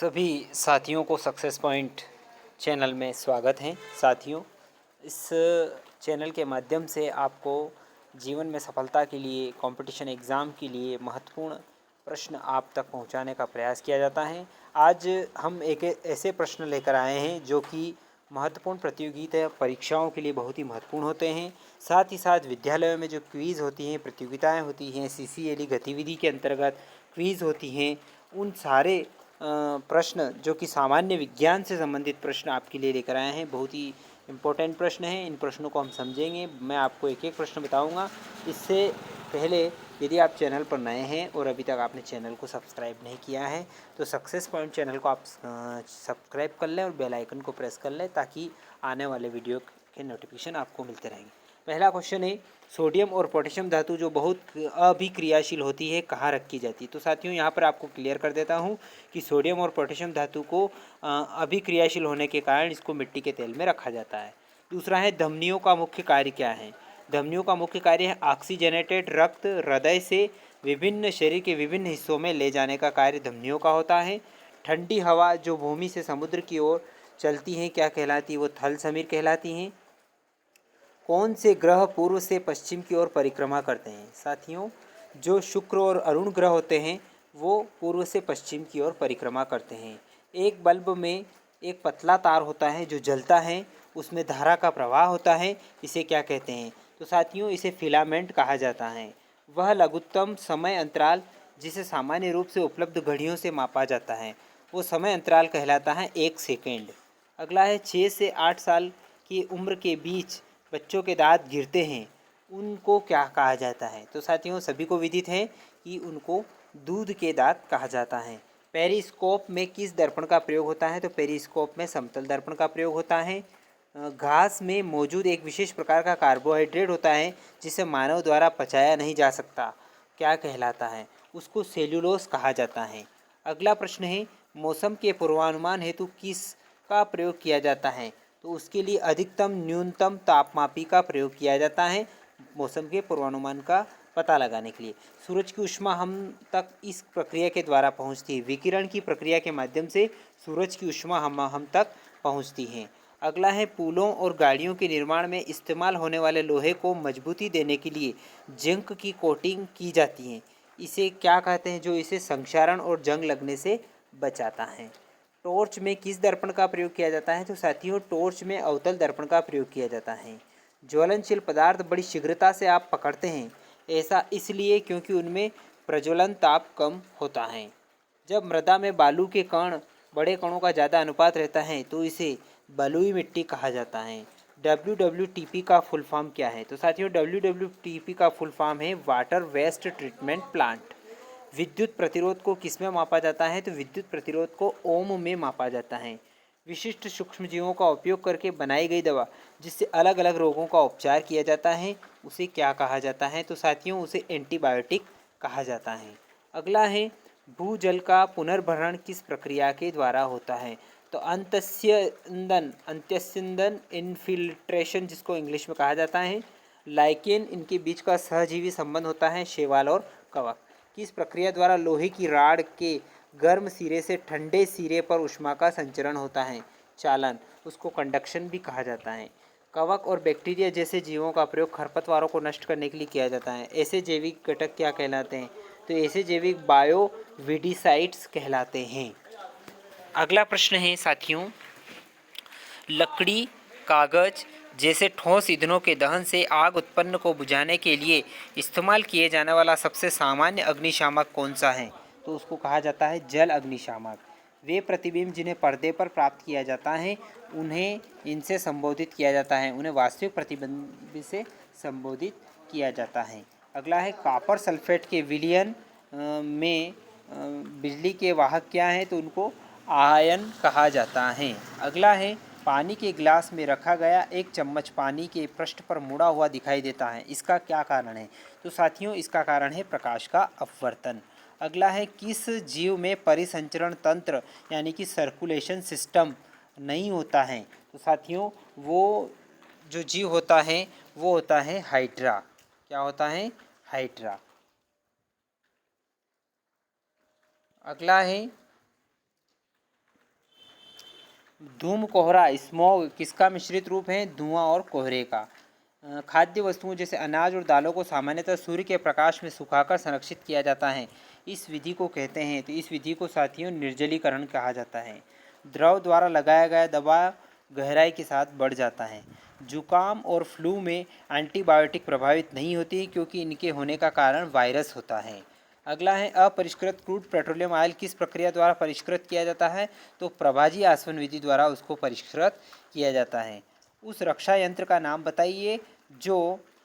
सभी साथियों को सक्सेस पॉइंट चैनल में स्वागत है। साथियों, इस चैनल के माध्यम से आपको जीवन में सफलता के लिए, कंपटीशन एग्ज़ाम के लिए महत्वपूर्ण प्रश्न आप तक पहुंचाने का प्रयास किया जाता है। आज हम एक ऐसे प्रश्न लेकर आए हैं जो कि महत्वपूर्ण प्रतियोगिता परीक्षाओं के लिए बहुत ही महत्वपूर्ण होते हैं। साथ ही साथ विद्यालयों में जो क्विज़ होती हैं, प्रतियोगिताएं होती हैं, सीसीएलई गतिविधि के अंतर्गत क्विज़ होती हैं, उन सारे प्रश्न जो कि सामान्य विज्ञान से संबंधित प्रश्न आपके लिए लेकर आए हैं। बहुत ही इम्पोर्टेंट प्रश्न हैं। इन प्रश्नों को हम समझेंगे। मैं आपको एक एक प्रश्न बताऊंगा। इससे पहले यदि आप चैनल पर नए हैं और अभी तक आपने चैनल को सब्सक्राइब नहीं किया है तो सक्सेस पॉइंट चैनल को आप सब्सक्राइब कर लें और बेल आइकन को प्रेस कर लें ताकि आने वाले वीडियो के नोटिफिकेशन आपको मिलते रहेंगे। पहला क्वेश्चन है, सोडियम और पोटेशियम धातु जो बहुत अभिक्रियाशील होती है कहाँ रखी जाती है। तो साथियों, यहाँ पर आपको क्लियर कर देता हूँ कि सोडियम और पोटेशियम धातु को अभिक्रियाशील होने के कारण इसको मिट्टी के तेल में रखा जाता है। दूसरा है, धमनियों का मुख्य कार्य क्या है। धमनियों का मुख्य कार्य है ऑक्सीजनेटेड रक्त हृदय से विभिन्न शरीर के विभिन्न हिस्सों में ले जाने का कार्य धमनियों का होता है। ठंडी हवा जो भूमि से समुद्र की ओर चलती हैं क्या कहलाती है, वो थल समीर कहलाती हैं। कौन से ग्रह पूर्व से पश्चिम की ओर परिक्रमा करते हैं। साथियों, जो शुक्र और अरुण ग्रह होते हैं वो पूर्व से पश्चिम की ओर परिक्रमा करते हैं। एक बल्ब में एक पतला तार होता है जो जलता है, उसमें धारा का प्रवाह होता है, इसे क्या कहते हैं। तो साथियों, इसे फिलामेंट कहा जाता है। वह लघुत्तम समय अंतराल जिसे सामान्य रूप से उपलब्ध घड़ियों से मापा जाता है वो समय अंतराल कहलाता है 1 सेकेंड। अगला है, 6 से 8 साल की उम्र के बीच बच्चों के दांत गिरते हैं, उनको क्या कहा जाता है। तो साथियों, सभी को विदित है कि उनको दूध के दांत कहा जाता है। पेरिस्कोप में किस दर्पण का प्रयोग होता है। तो पेरिस्कोप में समतल दर्पण का प्रयोग होता है। घास में मौजूद एक विशेष प्रकार का कार्बोहाइड्रेट होता है जिसे मानव द्वारा पचाया नहीं जा सकता, क्या कहलाता है। उसको सेल्यूलोस कहा जाता है। अगला प्रश्न है, मौसम के पूर्वानुमान हेतु किस का प्रयोग किया जाता है। तो उसके लिए अधिकतम न्यूनतम तापमापी का प्रयोग किया जाता है मौसम के पूर्वानुमान का पता लगाने के लिए। सूरज की ऊष्मा हम तक इस प्रक्रिया के द्वारा पहुंचती है। विकिरण की प्रक्रिया के माध्यम से सूरज की ऊष्मा हम तक पहुंचती है। अगला है, पुलों और गाड़ियों के निर्माण में इस्तेमाल होने वाले लोहे को मजबूती देने के लिए जिंक की कोटिंग की जाती है, इसे क्या कहते हैं, जो इसे संक्षारण और जंग लगने से बचाता है। टॉर्च में किस दर्पण का प्रयोग किया जाता है। तो साथियों, टॉर्च में अवतल दर्पण का प्रयोग किया जाता है। ज्वलनशील पदार्थ बड़ी शीघ्रता से आप पकड़ते हैं, ऐसा इसलिए क्योंकि उनमें प्रज्वलन ताप कम होता है। जब मृदा में बालू के कण बड़े कणों का ज़्यादा अनुपात रहता है तो इसे बलुई मिट्टी कहा जाता है। WWTP का फुल फॉर्म क्या है। तो साथियों, WWTP का फुल फॉर्म है वाटर वेस्ट ट्रीटमेंट प्लांट। विद्युत प्रतिरोध को किस में मापा जाता है। तो विद्युत प्रतिरोध को ओम में मापा जाता है। विशिष्ट सूक्ष्मजीवों का उपयोग करके बनाई गई दवा जिससे अलग अलग रोगों का उपचार किया जाता है उसे क्या कहा जाता है। तो साथियों, उसे एंटीबायोटिक कहा जाता है। अगला है, भूजल का पुनर्भरण किस प्रक्रिया के द्वारा होता है। तो अंत्यस्यंदन इनफिल्ट्रेशन जिसको इंग्लिश में कहा जाता है। लाइकेन, इनके बीच का सहजीवी संबंध होता है शैवाल और कवक। किस प्रक्रिया द्वारा लोहे की राड के गर्म सिरे से ठंडे सिरे पर ऊष्मा का संचरण होता है। चालन, उसको कंडक्शन भी कहा जाता है। कवक और बैक्टीरिया जैसे जीवों का प्रयोग खरपतवारों को नष्ट करने के लिए किया जाता है। ऐसे जैविक घटक क्या कहलाते हैं। तो ऐसे जैविक बायोविडिसाइड्स कहलाते हैं। अगला प्रश्न है साथियों, लकड़ी, कागज जैसे ठोस ईंधनों के दहन से आग उत्पन्न को बुझाने के लिए इस्तेमाल किए जाने वाला सबसे सामान्य अग्निशामक कौन सा है। तो उसको कहा जाता है जल अग्निशामक। वे प्रतिबिंब जिन्हें पर्दे पर प्राप्त किया जाता है उन्हें इनसे संबोधित किया जाता है, उन्हें वास्तविक प्रतिबिंब से संबोधित किया जाता है। अगला है, कॉपर सल्फेट के विलयन में बिजली के वाहक क्या हैं। तो उनको आयन कहा जाता है। अगला है, पानी के गिलास में रखा गया एक चम्मच पानी के पृष्ठ पर मुड़ा हुआ दिखाई देता है, इसका क्या कारण है। तो साथियों, इसका कारण है प्रकाश का अपवर्तन। अगला है, किस जीव में परिसंचरण तंत्र यानी कि सर्कुलेशन सिस्टम नहीं होता है। तो साथियों, वो जो जीव होता है वो होता है हाइड्रा। क्या होता है, हाइड्रा। अगला है, धूम कोहरा स्मॉग किसका मिश्रित रूप है? धुआं और कोहरे का। खाद्य वस्तुओं जैसे अनाज और दालों को सामान्यतः सूर्य के प्रकाश में सुखाकर संरक्षित किया जाता है। इस विधि को कहते हैं, तो इस विधि को साथियों निर्जलीकरण कहा जाता है। द्रव द्वारा लगाया गया दबाव गहराई के साथ बढ़ जाता है। जुकाम और फ्लू में एंटीबायोटिक प्रभावित नहीं होती क्योंकि इनके होने का कारण वायरस होता है। अगला है अपरिष्कृत क्रूड पेट्रोलियम ऑयल किस प्रक्रिया द्वारा परिष्कृत किया जाता है? तो प्रभाजी आसवन विधि द्वारा उसको परिष्कृत किया जाता है। उस रक्षा यंत्र का नाम बताइए जो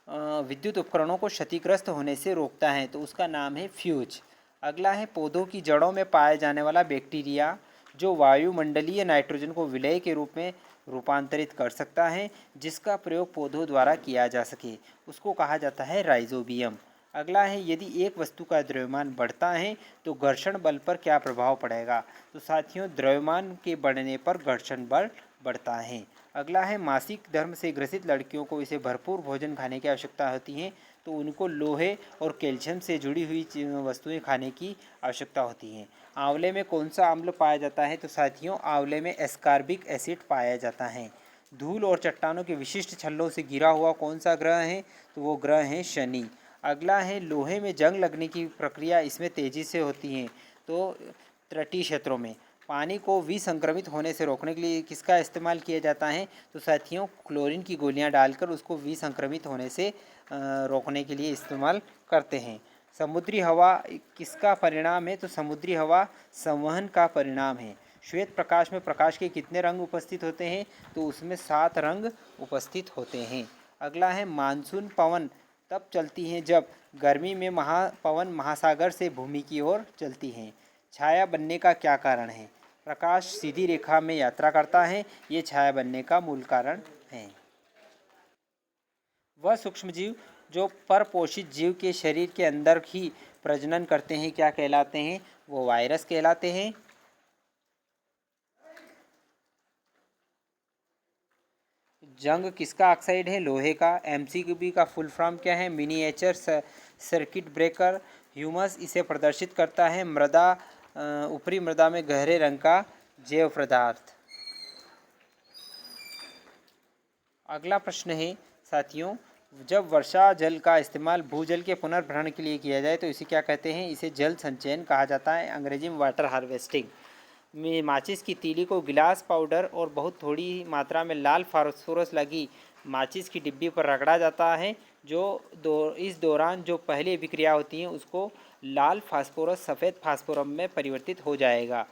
विद्युत उपकरणों को क्षतिग्रस्त होने से रोकता है, तो उसका नाम है फ्यूज। अगला है पौधों की जड़ों में पाया जाने वाला बैक्टीरिया जो वायुमंडलीय नाइट्रोजन को विलय के रूप में रूपांतरित कर सकता है, जिसका प्रयोग पौधों द्वारा किया जा सके, उसको कहा जाता है राइजोबियम। अगला है यदि एक वस्तु का द्रव्यमान बढ़ता है तो घर्षण बल पर क्या प्रभाव पड़ेगा? तो साथियों द्रव्यमान के बढ़ने पर घर्षण बल बढ़ता है। अगला है मासिक धर्म से ग्रसित लड़कियों को इसे भरपूर भोजन खाने की आवश्यकता होती है, तो उनको लोहे और कैल्शियम से जुड़ी हुई वस्तुएं खाने की आवश्यकता होती है। आंवले में कौन सा अम्ल पाया जाता है? तो साथियों आंवले में एस्कॉर्बिक एसिड पाया जाता है। धूल और चट्टानों के विशिष्ट छल्लों से घिरा हुआ कौन सा ग्रह है? तो वो ग्रह है शनि। अगला है लोहे में जंग लगने की प्रक्रिया इसमें तेजी से होती है, तो तटीय क्षेत्रों में। पानी को विसंक्रमित होने से रोकने के लिए किसका इस्तेमाल किया जाता है? तो साथियों क्लोरीन की गोलियां डालकर उसको विसंक्रमित होने से रोकने के लिए इस्तेमाल करते हैं। समुद्री हवा किसका परिणाम है? तो समुद्री हवा संवहन का परिणाम है। श्वेत प्रकाश में प्रकाश के कितने रंग उपस्थित होते हैं? तो उसमें 7 रंग उपस्थित होते हैं। अगला है मानसून पवन तब चलती हैं जब गर्मी में पवन महासागर से भूमि की ओर चलती हैं। छाया बनने का क्या कारण है? प्रकाश सीधी रेखा में यात्रा करता है, ये छाया बनने का मूल कारण है। वह सूक्ष्मजीव जो परपोषित जीव के शरीर के अंदर ही प्रजनन करते हैं क्या कहलाते हैं? वो वायरस कहलाते हैं। जंग किसका ऑक्साइड है? लोहे का। एमसीक्यूबी का फुल फॉर्म क्या है? Miniature circuit breaker. ह्यूमस इसे प्रदर्शित करता है मृदा ऊपरी मृदा में गहरे रंग का जैव पदार्थ। अगला प्रश्न है साथियों, जब वर्षा जल का इस्तेमाल भूजल के पुनर्भरण के लिए किया जाए तो इसे क्या कहते हैं? इसे जल संचयन कहा जाता है, अंग्रेजी में वाटर हार्वेस्टिंग। में माचिस की तीली को गिलास पाउडर और बहुत थोड़ी मात्रा में लाल फास्फोरस लगी माचिस की डिब्बी पर रगड़ा जाता है, इस दौरान जो पहली विक्रिया होती है उसको लाल फास्फोरस सफ़ेद फास्फोरम में परिवर्तित हो जाएगा।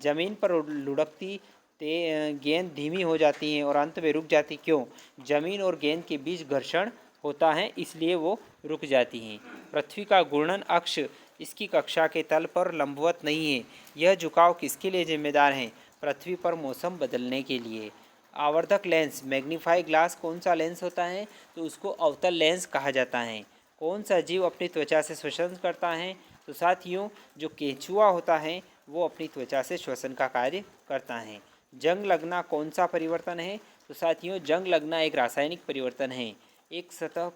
ज़मीन पर लुढ़कती गेंद धीमी हो जाती है और अंत में रुक जाती। क्यों? ज़मीन और गेंद के बीच घर्षण होता है, इसलिए वो रुक जाती हैं। पृथ्वी का घूर्णन अक्ष इसकी कक्षा के तल पर लंबवत नहीं है। यह झुकाव किसके लिए जिम्मेदार है? पृथ्वी पर मौसम बदलने के लिए। आवर्धक लेंस मैग्नीफाई ग्लास कौन सा लेंस होता है? तो उसको अवतल लेंस कहा जाता है। कौन सा जीव अपनी त्वचा से श्वसन करता है? तो साथियों जो केंचुआ होता है वो अपनी त्वचा से श्वसन का कार्य करता है। जंग लगना कौन सा परिवर्तन है? तो साथियों जंग लगना एक रासायनिक परिवर्तन है। एक सतह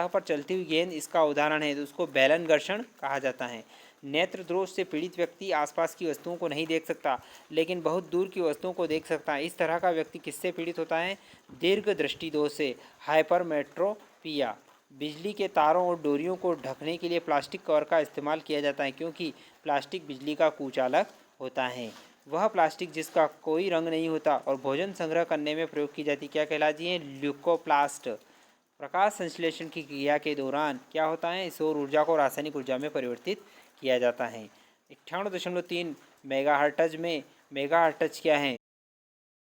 पर चलती हुई गेंद इसका उदाहरण है, तो उसको बेलन घर्षण कहा जाता है। नेत्र दोष से पीड़ित व्यक्ति आसपास की वस्तुओं को नहीं देख सकता लेकिन बहुत दूर की वस्तुओं को देख सकता है। इस तरह का व्यक्ति किससे पीड़ित होता है? दीर्घ दृष्टि दोष से, हाइपरमेट्रोपिया। बिजली के तारों और डोरियों को ढकने के लिए प्लास्टिक कवर का इस्तेमाल किया जाता है क्योंकि प्लास्टिक बिजली का कुचालक होता है। वह प्लास्टिक जिसका कोई रंग नहीं होता और भोजन संग्रह करने में प्रयोग की जाती क्या कहलाती है? ल्यूकोप्लास्ट। प्रकाश संश्लेषण की क्रिया के दौरान क्या होता है? सौर ऊर्जा को रासायनिक ऊर्जा में परिवर्तित किया जाता है। 98.3 मेगाहर्ट्ज में मेगाहर्ट्ज क्या है?